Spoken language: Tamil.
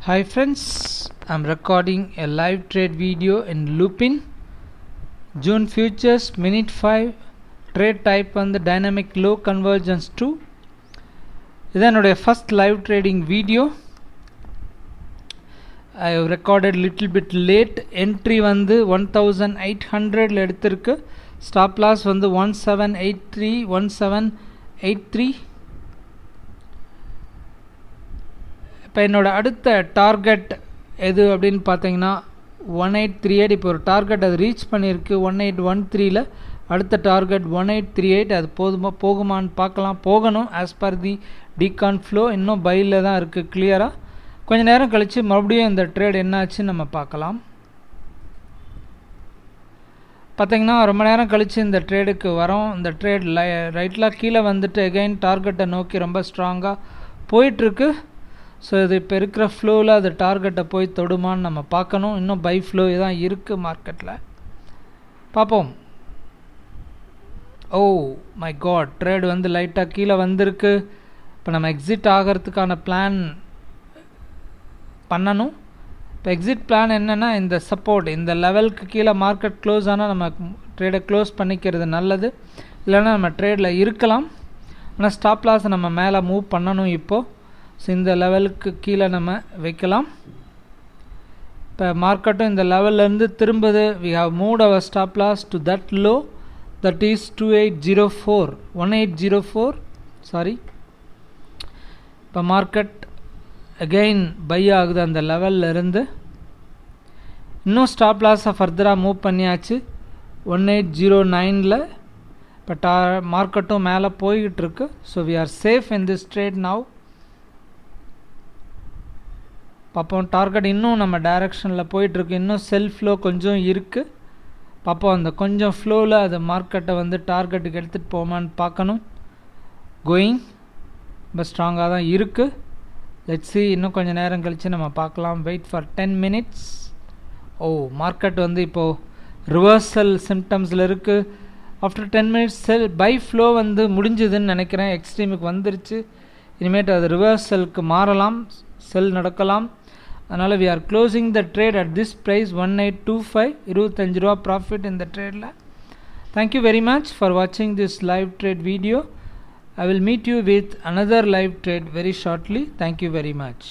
Hi friends, I'm recording a live trade video in Lupin. June futures minute 5 trade type on the dynamic low convergence 2. This first live trading video. I have recorded little bit late. Entry வந்து 1800 எடுத்திருக்கு. Stop loss வந்து 1783. இப்போ என்னோட அடுத்த டார்கெட் எது அப்படின்னு பார்த்தீங்கன்னா 1838. இப்போ ஒரு டார்கெட் அது ரீச் பண்ணியிருக்கு 1813ல். அடுத்த டார்கெட் 1838. அது போகுமான்னு பார்க்கலாம். போகணும் ஆஸ் பர் தி டிகான் ஃப்ளோ. இன்னும் பையில் தான் இருக்குது கிளியராக. கொஞ்சம் நேரம் கழித்து மறுபடியும் இந்த ட்ரேட் என்னாச்சுன்னு நம்ம பார்க்கலாம். பார்த்திங்கன்னா ரொம்ப நேரம் கழித்து இந்த ட்ரேடுக்கு வரோம். இந்த ட்ரேட் ரைட்டில் கீழே வந்துட்டு எகைன் டார்கெட்டை நோக்கி ரொம்ப ஸ்ட்ராங்காக போயிட்டுருக்கு. ஸோ இது இப்போ இருக்கிற ஃப்ளோவில் அது டார்கெட்டை போய் தொடுமான்னு நம்ம பார்க்கணும். இன்னும் பை ஃப்ளோ தான் இருக்குது மார்க்கெட்டில். பார்ப்போம். ஓ மை காட், ட்ரேட் வந்து லைட்டாக கீழே வந்திருக்கு. இப்போ நம்ம எக்ஸிட் ஆகிறதுக்கான பிளான் பண்ணணும். இப்போ எக்ஸிட் பிளான் என்னென்னா, இந்த சப்போர்ட் இந்த லெவலுக்கு கீழே மார்க்கெட் க்ளோஸ் ஆனால் நம்ம ட்ரேடை க்ளோஸ் பண்ணிக்கிறது நல்லது. இல்லைன்னா நம்ம ட்ரேடில் இருக்கலாம். ஆனால் ஸ்டாப் லாஸ் நம்ம மேலே மூவ் பண்ணணும். இப்போது ஸோ இந்த லெவலுக்கு கீழே நம்ம வைக்கலாம். இப்போ மார்க்கெட்டும் இந்த லெவல்லேருந்து திரும்புது. We have moved our stop loss to that low, that is 1804 sorry. இப்போ மார்க்கெட் அகெயின் பை ஆகுது அந்த லெவலில் இருந்து. இன்னும் ஸ்டாப் லாஸை ஃபர்தராக மூவ் பண்ணியாச்சு 1809ல். இப்போ மார்க்கெட்டும் மேலே போய்கிட்டுருக்கு. So we are safe in this trade now. பார்ப்போம். டார்கெட் இன்னும் நம்ம டைரெக்ஷனில் போயிட்டுருக்கு. இன்னும் செல் ஃப்ளோ கொஞ்சம் இருக்குது. பார்ப்போம் அந்த கொஞ்சம் ஃப்ளோவில் அது மார்க்கெட்டை வந்து டார்கெட்டுக்கு எடுத்துகிட்டு போமான்னு பார்க்கணும். கோயிங் ரொம்ப ஸ்ட்ராங்காக தான் இருக்குது. Let's see. இன்னும் கொஞ்சம் நேரம் கழித்து நம்ம பார்க்கலாம். Wait for 10 minutes. ஓ மார்க்கெட் வந்து இப்போது ரிவர்சல் சிம்டம்ஸில் இருக்குது. After 10 minutes sell by flow வந்து முடிஞ்சுதுன்னு நினைக்கிறேன். எக்ஸ்ட்ரீமுக்கு வந்துருச்சு. இனிமேட்டு அது ரிவர்சலுக்கு மாறலாம், செல் நடக்கலாம். அதனால் we are closing the trade at this price 1825. 25 ரூபா ப்ராஃபிட் இந்த ட்ரேடில். Thank you very much for watching this live trade video. I will meet you with another live trade very shortly. Thank you very much.